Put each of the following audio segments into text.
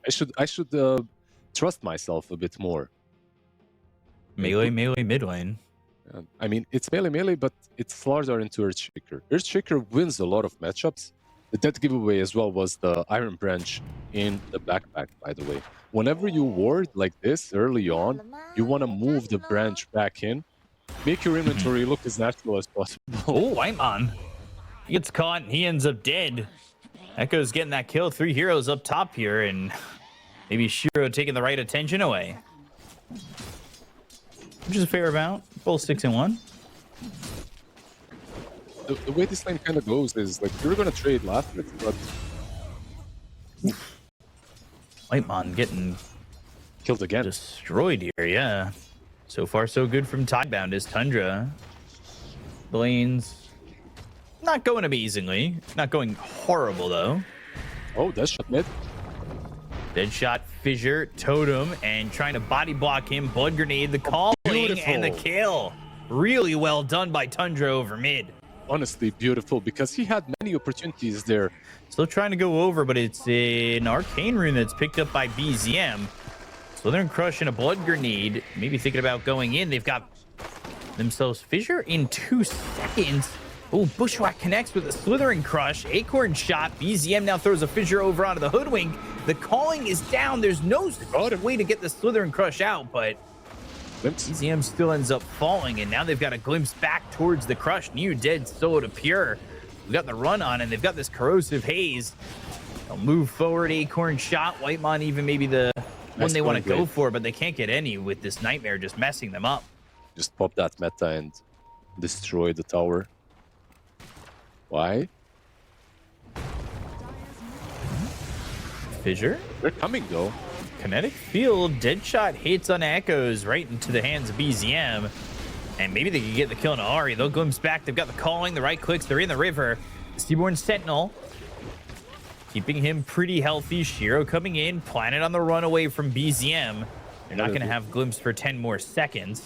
I should trust myself a bit more. Melee mid lane. I mean, it's melee, but it's Slardar into Earthshaker. Earthshaker wins a lot of matchups. The dead giveaway as well was the Iron Branch in the backpack, by the way. Whenever you ward like this early on, you want to move the branch back in. Make your inventory look as natural as possible. Oh, Whiteman. He gets caught and he ends up dead. Echo's getting that kill. 3 heroes up top here, and maybe Shiro taking the right attention away. Which is a fair amount. Both 6 and 1. The way this lane kind of goes is like you're gonna trade last minute, but Whiteman getting killed again. Destroyed here, yeah. So far, so good from Tidebound is Tundra. The lane's not going amazingly. Not going horrible, though. Oh, that's shot mid. Deadshot, Fissure, Totem, and trying to body block him. Blood Grenade, the calling, and the kill. Really well done by Tundra over mid. Honestly, beautiful, because he had many opportunities there. Still trying to go over, but it's an Arcane Rune that's picked up by BZM. Slithering Crush and a Blood Grenade. Maybe thinking about going in. They've got themselves Fissure in 2 seconds. Oh, Bushwhack connects with a Slithering Crush. Acorn shot. BZM now throws a Fissure over onto the Hoodwink. The calling is down. There's no way to get the Slithering Crush out, but BZM still ends up falling, and now they've got a glimpse back towards the Crush. New dead soul to pure. We've got the run on, and they've got this corrosive haze. They'll move forward. Acorn shot. Whitemon even maybe the one they want to go for, but they can't get any with this Nightmare just messing them up. Just pop that meta and destroy the tower. Why? Fissure? They're coming, though. Kinetic Field, Deadshot hits on Echoes right into the hands of BZM. And maybe they can get the kill on Ari. They'll glimpse back. They've got the calling, the right clicks. They're in the river. The Seaborn Sentinel, keeping him pretty healthy. Shiro coming in. Planet on the run away from BZM. They're not going to have glimpse for 10 more seconds.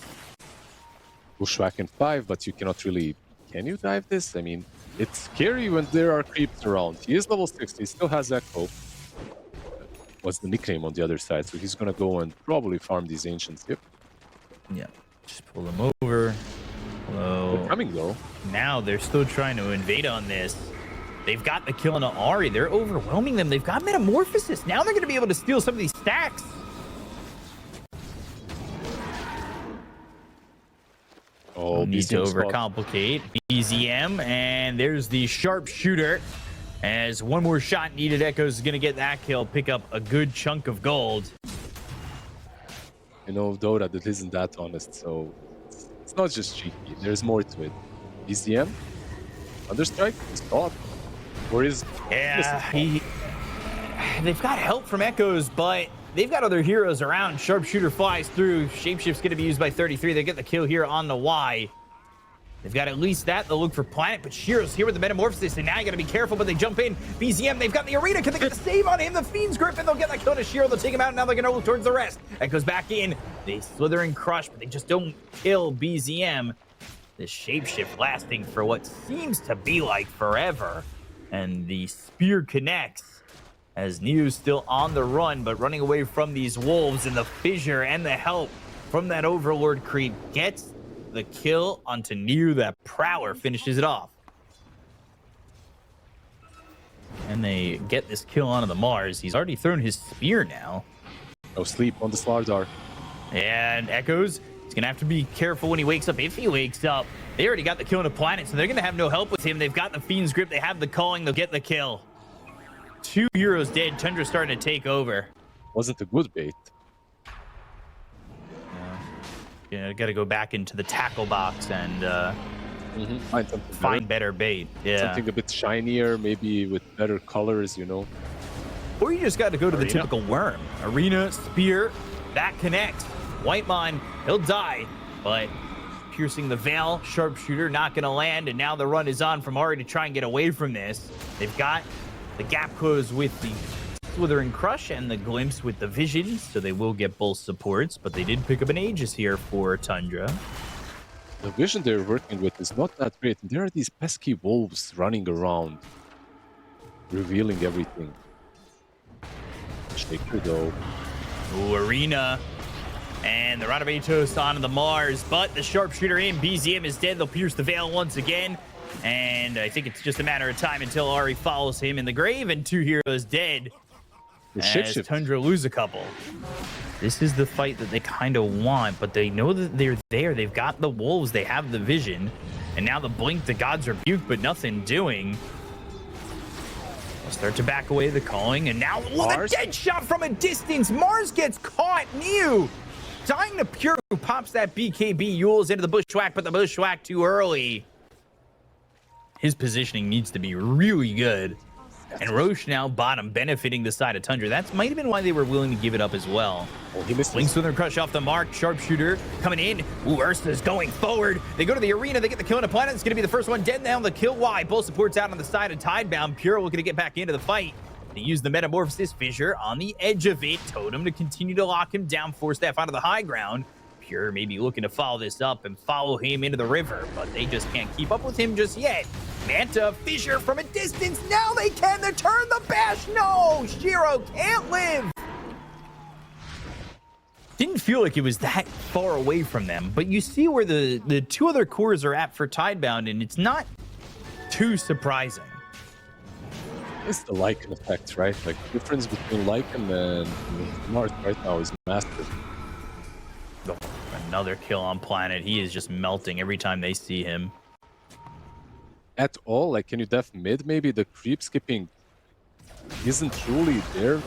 Bushwhack in 5, but you cannot really... Can you dive this? I mean, it's scary when there are creeps around. He is level 60. He still has Echo. What's the nickname on the other side? So he's going to go and probably farm these Ancients. Yep. Yeah. Just pull them over. Hello. They're coming, though. Now they're still trying to invade on this. They've got the kill on Ari. They're overwhelming them. They've got Metamorphosis. Now they're going to be able to steal some of these stacks. Oh, need to overcomplicate. BZM, and there's the Sharpshooter. As one more shot needed, Echoes is going to get that kill, pick up a good chunk of gold. You know, Dota, that isn't that honest, so it's not just cheeky. There's more to it. BZM? Understrike? Stop. Where is... Yeah, they've got help from Echoes, but they've got other heroes around. Sharpshooter flies through. Shapeshift's going to be used by 33. They get the kill here on the Y. They've got at least that. They'll look for Planet, but Shiro's here with the Metamorphosis, and now you got to be careful, but they jump in. BZM, they've got the Arena. Can they get the save on him? The Fiend's Grip, and they'll get that kill to Shiro. They'll take him out, and now they're going to look towards the rest. Echoes back in. They slither and crush, but they just don't kill BZM. The Shapeshift lasting for what seems to be like forever. And the Spear connects as New's still on the run, but running away from these wolves, and the Fissure and the help from that Overlord creep gets the kill onto New. That Prowler finishes it off. And they get this kill onto the Mars. He's already thrown his spear now. No sleep on the Slardar. And Echoes, he's going to have to be careful when he wakes up. If he wakes up, they already got the kill on a Planet, so they're going to have no help with him. They've got the Fiend's Grip. They have the calling. They'll get the kill. 2 heroes dead. Tundra's starting to take over. Wasn't a good bait. Yeah, got to go back into the tackle box and find better bait. Yeah, something a bit shinier, maybe with better colors, you know. Or you just got to go to the typical worm. Arena, Spear, that connects. Whitemon, he'll die, but piercing the veil, Sharpshooter not going to land, and now the run is on from Ari to try and get away from this. They've got the gap close with the Slithering Crush and the Glimpse with the Vision, so they will get both supports, but they did pick up an Aegis here for Tundra. The Vision they're working with is not that great. There are these pesky wolves running around, revealing everything. Shaker, though. Ooh, Arena. And the Renovatos onto the Mars, but the sharpshooter in. BZM is dead. They'll pierce the veil once again. And I think it's just a matter of time until Ari follows him in the grave, and 2 heroes dead. As Tundra lose a couple. This is the fight that they kind of want, but they know that they're there. They've got the wolves. They have the vision. And now the blink, the gods rebuke, but nothing doing. They'll start to back away the calling. And now, look, a dead shot from a distance. Mars gets caught. New dying to Pure, who pops that BKB. Yules into the bushwhack, but the bushwhack too early. His positioning needs to be really good. And Roche now bottom, benefiting the side of Tundra. That might have been why they were willing to give it up as well. Oh, he missed. Wings Southern Crush off the mark. Sharpshooter coming in. Ooh, Ursa's going forward. They go to the arena. They get the kill on a planet. It's going to be the first one dead now. The kill Y. Both supports out on the side of Tidebound. Pure looking to get back into the fight. They use the Metamorphosis Fissure on the edge of it. Totem to continue to lock him down. Force staff onto the high ground. Pure maybe looking to follow this up and follow him into the river, but they just can't keep up with him just yet. Manta, Fissure from a distance. Now they can. They turn the bash. No, Shiro can't live. Didn't feel like it was that far away from them, but you see where the 2 other cores are at for Tidebound, and it's not too surprising. It's the Lycan effect, right? Like, the difference between Lycan and Mars right now is massive. Oh, another kill on planet. He is just melting every time they see him. At all? Like, can you def mid? Maybe the creep skipping isn't truly there.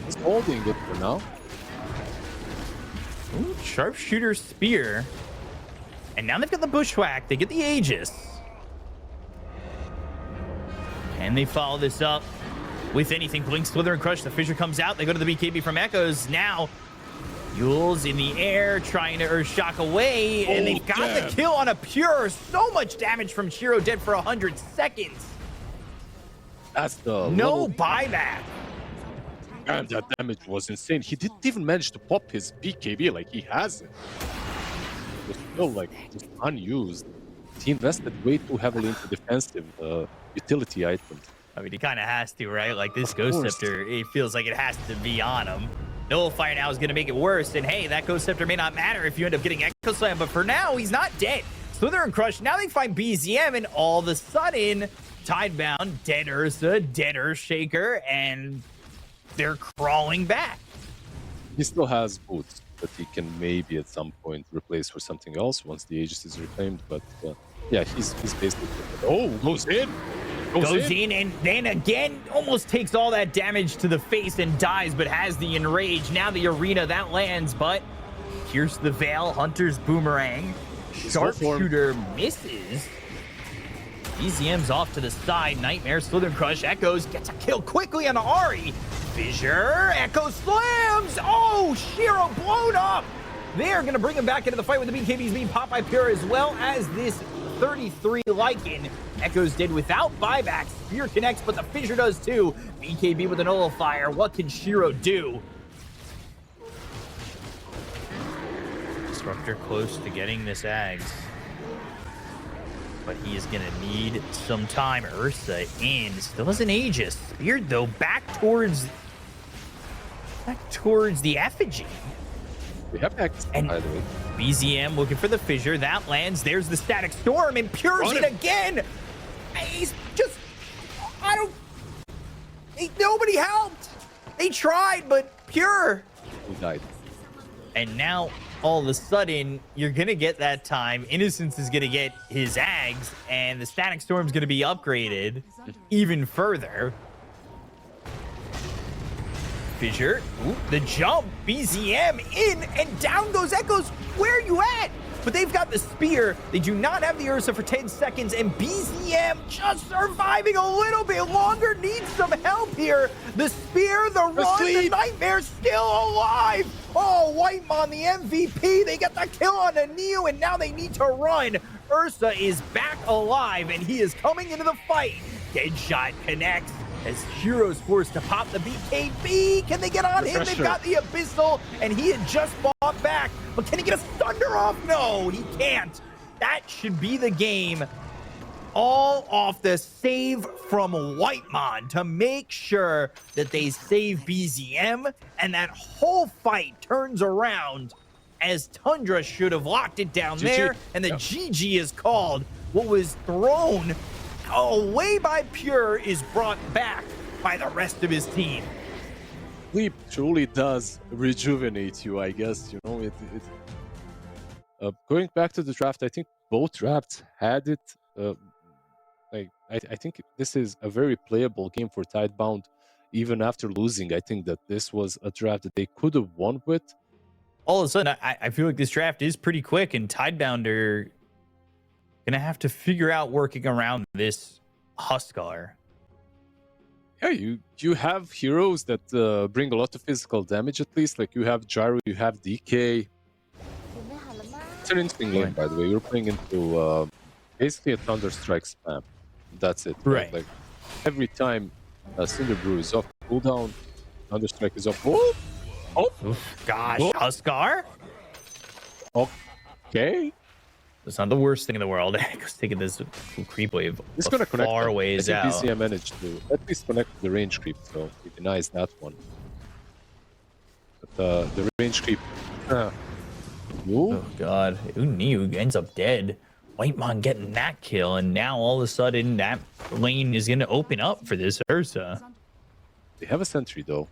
He's holding it for now. Ooh, sharpshooter spear. And now they've got the bushwhack. They get the Aegis. And they follow this up with anything. Blink, Slither, and Crush. The Fissure comes out. They go to the BKB from Echoes. Now, Yules in the air trying to Earthshock away. And they've got the kill on a Pure. So much damage from Shiro, dead for 100 seconds. That's the no buyback. And that damage was insane. He didn't even manage to pop his BKB like he has it. It was still like just unused. He invested way too heavily into defensive utility items. I mean, he kind of has to, right? Like this Ghost Scepter, it feels like it has to be on him. Nullify now is going to make it worse. And hey, that Ghost Scepter may not matter if you end up getting Echo Slam, but for now, he's not dead. Slither and Crush, now they find BZM, and all of a sudden, Tidebound, dead Ursa, dead Earthshaker, and they're crawling back. He still has boots that he can maybe at some point replace for something else once the Aegis is reclaimed. But yeah, he's basically... Oh, goes in! Goes in and then again almost takes all that damage to the face and dies, but has the Enrage. Now the arena, that lands, but pierce the veil. Hunter's boomerang. Sharpshooter misses. BZM's off to the side. Nightmare, Slither Crush, Echoes gets a kill quickly on Ari. Fissure, Echo slams. Oh, Shiro blown up. They're going to bring him back into the fight with the BKBs being popped by Pure, as well as this 33 Lycan. Echoes did without buyback. Spear connects, but the Fissure does too. BKB with a nullifier. What can Shiro do? Disruptor close to getting this Ags, but he is going to need some time. Ursa in. Still has an Aegis. Speared, though, back towards the Effigy. We have X, and by the way. BZM looking for the Fissure. That lands. There's the Static Storm, and Pure's it again. He's just... nobody helped. They tried, but Pure... He died. And now, all of a sudden, you're going to get that time. Innocence is going to get his Ags, and the Static Storm's going to be upgraded even further. Fissure, ooh, the jump, BZM in, and down goes Echoes. Where are you at? But they've got the Spear. They do not have the Ursa for 10 seconds, and BZM just surviving a little bit longer. Needs some help here. The Spear, the run, the Nightmare still alive. Oh, White on the MVP. They get the kill on a Neo, and now they need to run. Ursa is back alive, and he is coming into the fight. Deadshot connects as Shiro's forced to pop the BKB. Can they get on him? They've got the Abyssal, and he had just fought back. But can he get a Thunder off? No, he can't. That should be the game. all off the save from Whitemon to make sure that they save BZM, and that whole fight turns around as Tundra should have locked it down there, and the GG is called. What was thrown away by Pure is brought back by the rest of his team. Sleep truly does rejuvenate you, I guess. You know, going back to the draft, I think both drafts had it. I think this is a very playable game for Tidebound. Even after losing, I think that this was a draft that they could have won with. All of a sudden, I feel like this draft is pretty quick, and Tidebound are gonna have to figure out working around this Huskar. Yeah, you have heroes that bring a lot of physical damage, at least. Like you have Gyro, you have DK. It's an interesting lane, by the way. You're playing into basically a Thunderstrike spam. That's it. Right. Like every time Cinder Brew is off cooldown, Thunderstrike is off. Oh, Gosh, oh. Huskar? Okay. It's not the worst thing in the world. Echo's taking this creep wave It's gonna connect far ways out. BCM managed to at least connect the range creep, so he denies that one. But the range creep. Oh god, Uniu ends up dead. Whitemon getting that kill, and now all of a sudden that lane is going to open up for this Ursa. They have a sentry though.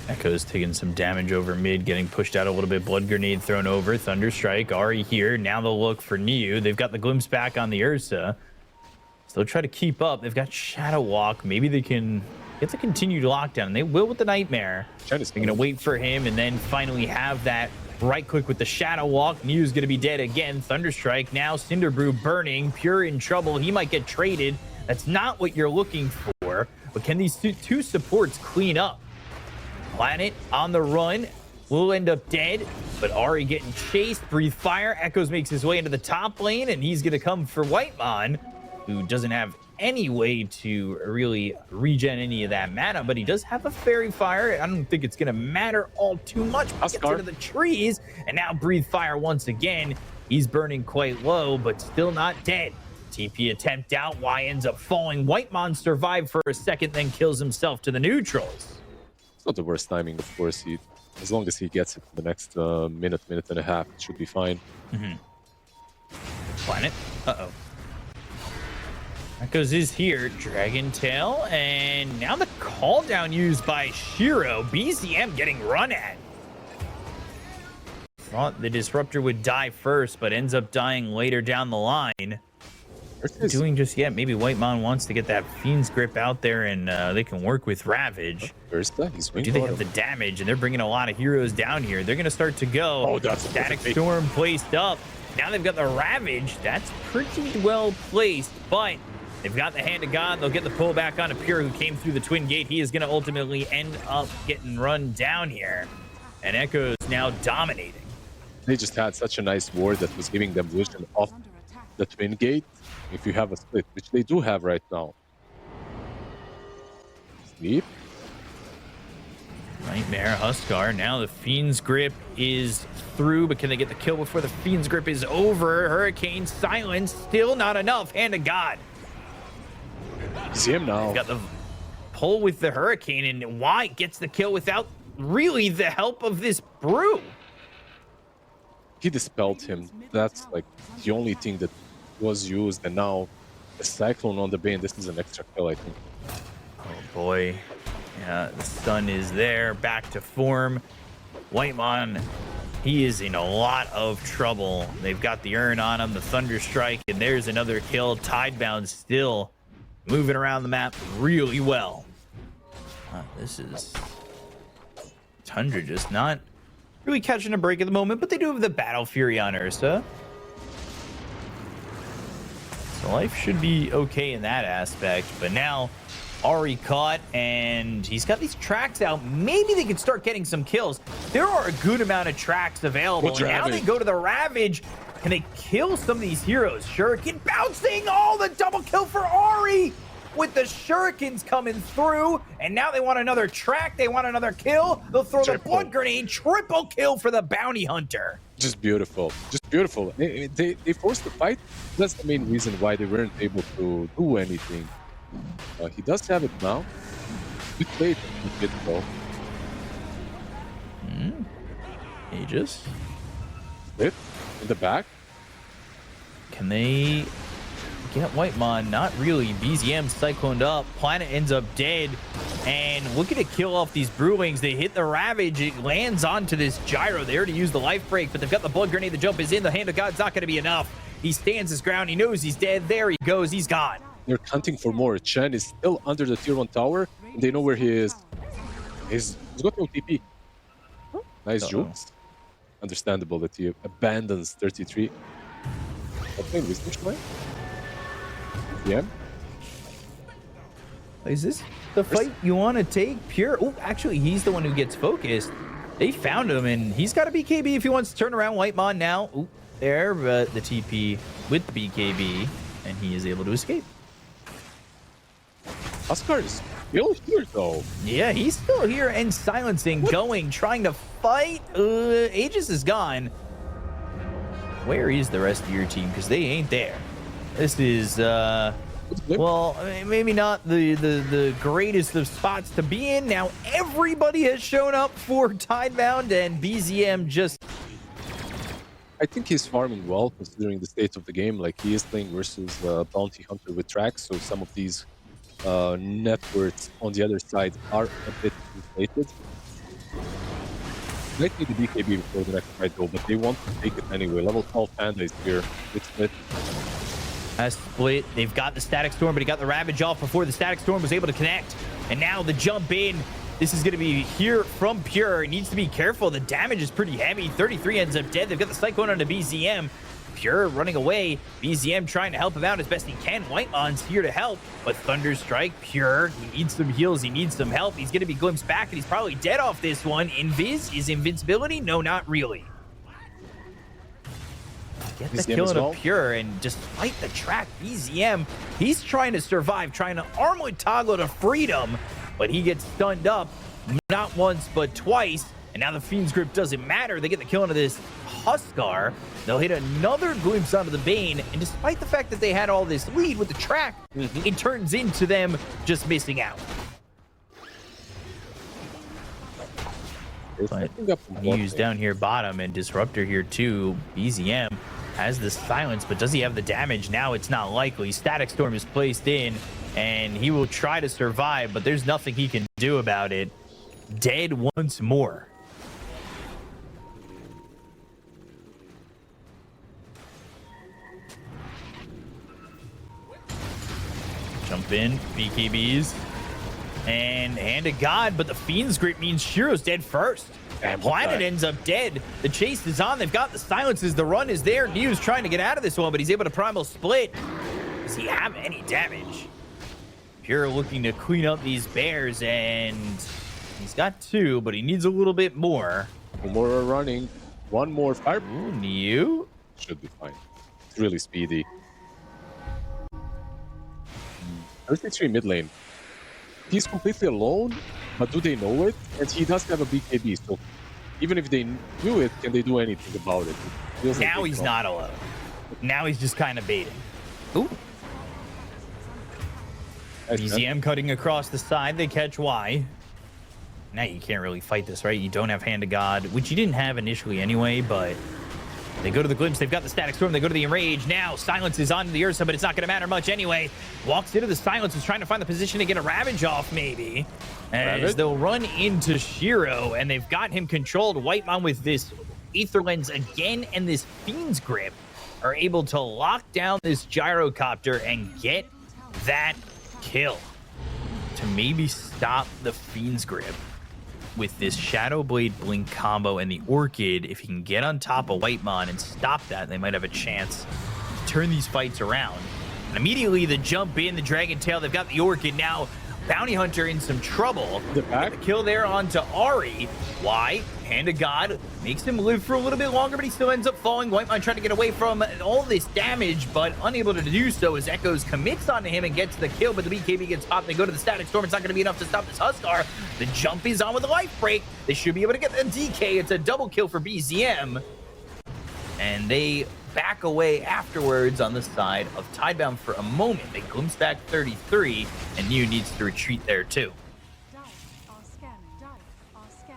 Echo's taking some damage over mid, getting pushed out a little bit. Blood grenade thrown over. Thunderstrike already here. Now they'll look for Niu. They've got the glimpse back on the Ursa. So they'll try to keep up. They've got Shadow Walk. Maybe they can get the continued lockdown. And they will with the Nightmare. They're going to wait for him and then finally have that right click with the Shadow Walk. Niu's going to be dead again. Thunderstrike now. Cinderbrew burning. Pure in trouble. He might get traded. That's not what you're looking for. But can these two supports clean up? Planet on the run will end up dead, but Ari getting chased. Breathe Fire. Echoes makes his way into the top lane, and he's going to come for Whitemon, who doesn't have any way to really regen any of that mana, but he does have a Fairy Fire. I don't think it's going to matter all too much. Gets into the trees, and now Breathe Fire once again. He's burning quite low, but still not dead. TP attempt out. Y ends up falling. Whitemon survived for a second, then kills himself to the neutrals. It's not the worst timing, of course. As long as he gets it the next minute and a half, it should be fine. Planet. Uh-oh. Echoes is here. Dragon Tail. And now the call down used by Shiro. BZM getting run at. Thought the Disruptor would die first, but ends up dying later down the line. Doing just yet. Maybe Whitemon wants to get that Fiend's Grip out there, and they can work with Ravage. Do they have the damage? And they're bringing a lot of heroes down here. They're going to start to go. Oh, that's Static Storm placed up. Now they've got the Ravage. That's pretty well placed, but they've got the Hand of God. They'll get the pull back onto Pure, who came through the Twin Gate. He is going to ultimately end up getting run down here. And Echo's now dominating. They just had such a nice ward that was giving them vision off the Twin Gate. If you have a split, which they do have right now. Sleep. Nightmare, Huskar. Now the Fiend's Grip is through, but can they get the kill before the Fiend's Grip is over? Hurricane silence, still not enough. Hand of God. See him now. He's got the pull with the Hurricane, and Y gets the kill without really the help of this Brew. He dispelled him. That's like the only thing that was used, and now the Cyclone on the Bane. This is an extra kill, I think. Oh boy. Yeah, the stun is there, back to form. Whitemon, he is in a lot of trouble. They've got the urn on him, the Thunderstrike, and there's another kill. Tidebound still moving around the map really well. This is Tundra just not really catching a break at the moment, but they do have the Battle Fury on Ursa. So life should be okay in that aspect, but now Ari caught, and he's got these tracks out. Maybe they can start getting some kills. There are a good amount of tracks available, and now they go to the Ravage. Can they kill some of these heroes? Shuriken bouncing, all the double kill for Ari with the Shurikens coming through, and now they want another track. They want another kill. They'll throw the blood grenade. Triple kill for the Bounty Hunter. Just beautiful. Just beautiful. They forced the fight. That's the main reason why they weren't able to do anything. He does have it now. Good play from Kid though. Aegis. Split in the back. Can they get Whitemon? Not really. BZM cycloned up. Planet ends up dead. And looking to kill off these Brewlings. They hit the Ravage. It lands onto this Gyro. They already used the life break, but they've got the blood grenade. The jump is in. The Hand of God's not going to be enough. He stands his ground. He knows he's dead. There he goes. He's gone. They're hunting for more. Chen is still under the tier 1 tower. And they know where he is. He's got no TP. Nice jukes. Understandable that he abandons 33. Okay, Wisdom. Yeah. Is this the fight you want to take? Pure. Oh, actually, he's the one who gets focused. They found him, and he's got a BKB if he wants to turn around Whitemon now. Ooh, there, but the TP with the BKB, and he is able to escape. Oscar is still here, though. Yeah, he's still here, and silencing, going, trying to fight. Aegis is gone. Where is the rest of your team? Because they ain't there. This is, well, maybe not the greatest of spots to be in. Now everybody has shown up for Tidebound, and BZM just... I think he's farming well, considering the state of the game. Like, he is playing versus Bounty Hunter with tracks, so some of these networks on the other side are a bit inflated. Might need the BKB before the next fight though, but they want to take it anyway. Level 12 Panda is here. It's split. Has split. They've got the Static Storm, but he got the Ravage off before the Static Storm was able to connect. And now the jump in. This is going to be here from Pure. He needs to be careful. The damage is pretty heavy. 33 ends up dead. They've got the Cyclone onto BZM. Pure running away. BZM trying to help him out as best he can. Whitemon's here to help, but Thunder Strike, Pure, he needs some heals. He needs some help. He's going to be glimpsed back, and he's probably dead off this one. Invis is invincibility? No, not really. Get the kill into Pure, and despite the track, BZM, he's trying to survive, trying to armlet toggle to freedom, but he gets stunned up not once, but twice. And now the Fiend's Grip doesn't matter. They get the kill into this Huskar. They'll hit another glimpse onto the Bane. And despite the fact that they had all this lead with the track, it turns into them just missing out. But Muse down here bottom, and Disruptor here too. BZM has the silence, but does he have the damage? Now it's not likely. Static Storm is placed in, and he will try to survive, but there's nothing he can do about it. Dead once more. Jump in, BKBs, and Hand of God, but the Fiend's Grip means Shiro's dead first. And Planet ends up dead. The chase is on. They've got the silences. The run is there. New's trying to get out of this one, but he's able to primal split. Does he have any damage? Pure looking to clean up these bears, and he's got 2, but he needs a little bit more. One more running. One more fire. Ooh, New should be fine. It's really speedy. 33 mid lane. He's completely alone, but do they know it? And he does have a BKB, so even if they knew it, can they do anything about it? Now he's not alone. Now he's just kind of baiting. Ooh. BZM cutting across the side. They catch Y. Now you can't really fight this, right? You don't have Hand of God, which you didn't have initially anyway, but they go to the Glimpse. They've got the Static Storm. They go to the Enrage. Now Silence is onto the Ursa, but it's not going to matter much anyway. Walks into the Silence, is trying to find the position to get a Ravage off, maybe. As they'll run into Shiro, and they've got him controlled. Whitemon with this Aether Lens again, and this Fiend's Grip are able to lock down this Gyrocopter and get that kill to maybe stop the Fiend's Grip. With this Shadow Blade Blink combo and the Orchid, if he can get on top of Whitemon and stop that, they might have a chance to turn these fights around. And immediately the jump in, the Dragon Tail, they've got the Orchid. Now Bounty Hunter in some trouble. The kill there onto Ari. Why? Hand of God makes him live for a little bit longer, but he still ends up falling. Whitemon trying to get away from all this damage, but unable to do so as Echoes commits onto him and gets the kill, but the BKB gets popped. They go to the Static Storm. It's not going to be enough to stop this Huskar. The jump is on with the life break. They should be able to get the DK. It's a double kill for BZM. and they back away afterwards on the side of Tidebound for a moment. They glimpse back 33, and New needs to retreat there too.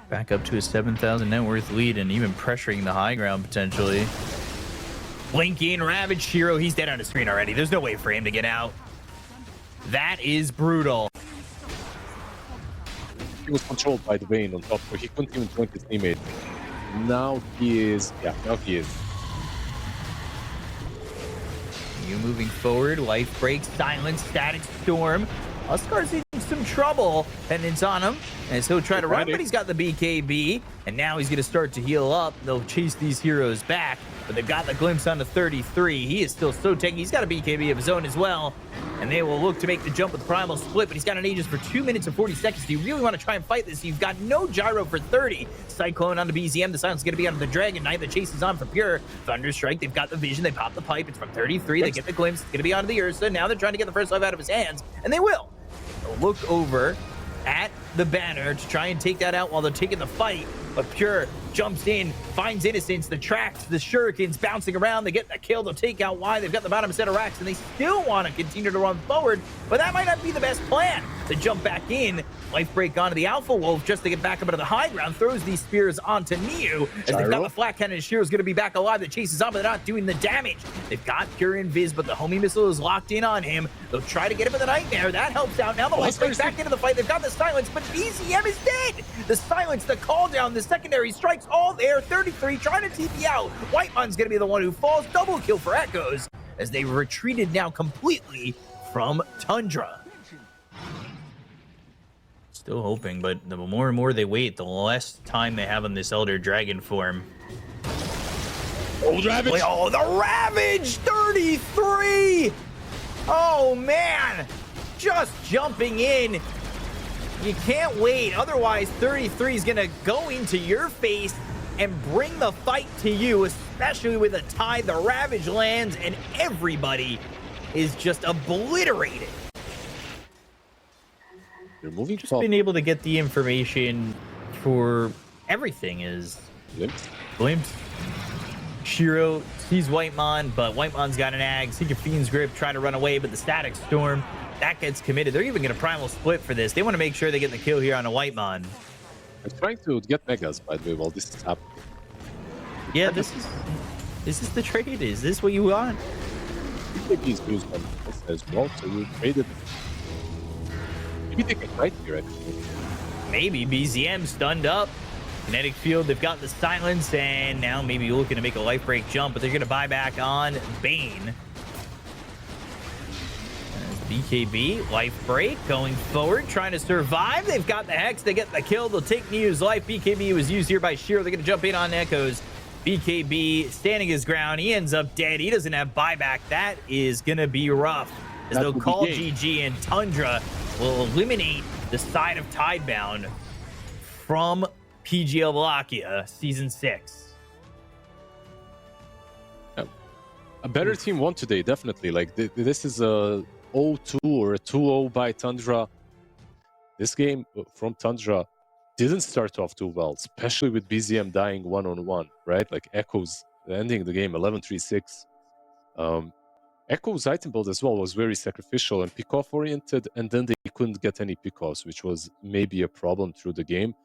Back up to a 7,000 net worth lead and even pressuring the high ground potentially. Blinking, Ravage Shiro, he's dead on the screen already. There's no way for him to get out. That is brutal. He was controlled by the Vayne on top, so he couldn't even join his teammate. Now he is, now he is. You moving forward, life break, silence, static storm. Oscar's in some trouble. Pendants on him, and so he'll try to run, but he's got the BKB, and now he's going to start to heal up. They'll chase these heroes back, but they've got the glimpse onto 33. He is still so tanky. He's got a BKB of his own as well, and they will look to make the jump with Primal Split, but he's got an Aegis for 2 minutes and 40 seconds. Do you really want to try and fight this? You've got no gyro for 30. Cyclone onto BZM. The silence is going to be onto the Dragon Knight. The chase is on for Pure. Thunderstrike. They've got the vision. They pop the pipe. It's from 33. They get the glimpse. It's going to be onto the Ursa. Now they're trying to get the first life out of his hands, and they will. They'll look over at the banner to try and take that out while they're taking the fight, but Pure jumps in, finds Innocence, the tracks, the shurikens bouncing around. They get the kill. They'll take out Y. They've got the bottom set of racks, and they still want to continue to run forward, but that might not be the best plan. To jump back in, life break onto the Alpha Wolf just to get back up into the high ground, throws these spears onto Niu, as they've got the flat cannon. Shiro's going to be back alive. The chase is on, but they're not doing the damage. They've got Pure Invis, but the homie missile is locked in on him. They'll try to get him in the Nightmare. That helps out. Now the life break back into the fight. They've got the silence, but BZM is dead. The silence, the call down, the secondary strikes all there. 33 trying to TP out. Whiteman's going to be the one who falls. Double kill for Echoes as they retreated now completely from Tundra. Still hoping, but the more and more they wait, the less time they have on this Elder Dragon form. Oh, Ravage! Oh, the Ravage! 33! Oh, man! Just jumping in. You can't wait. Otherwise, 33 is going to go into your face and bring the fight to you, especially with a tie. The Ravage lands, and everybody is just obliterated. They're moving just been able to get the information for everything is glimpse. Shiro sees Whitemon, but Whitemon's got an Ag. Seek a Fiend's Grip, try to run away, but the Static Storm, that gets committed. They're even going to Primal Split for this. They want to make sure they get the kill here on a Whitemon. I'm trying to get Megas, by the way, while this is happening. Yeah, this is the trade. Is this what you want? Maybe he's used on this as well, so you traded. Maybe they can fight here, actually. Maybe. BZM stunned up. Kinetic Field, they've got the silence, and now maybe looking to make a life break jump, but they're going to buy back on Bane. BKB, life break, going forward, trying to survive. They've got the Hex, they get the kill, they'll take Niu's life. BKB was used here by Shiro. They're going to jump in on Echoes. BKB standing his ground. He ends up dead. He doesn't have buyback. That is going to be rough. As they'll call GG, and Tundra will eliminate the side of Tidebound from PGL Wallachia Season 6. A better team won today, definitely. Like, this is a 0-2 or a 2-0 by Tundra. This game from Tundra didn't start off too well, especially with BZM dying one-on-one, right? Like, Echoes ending the game 11-3-6. Echo's item build as well was very sacrificial and pick-off oriented, and then they couldn't get any pick-offs, which was maybe a problem through the game.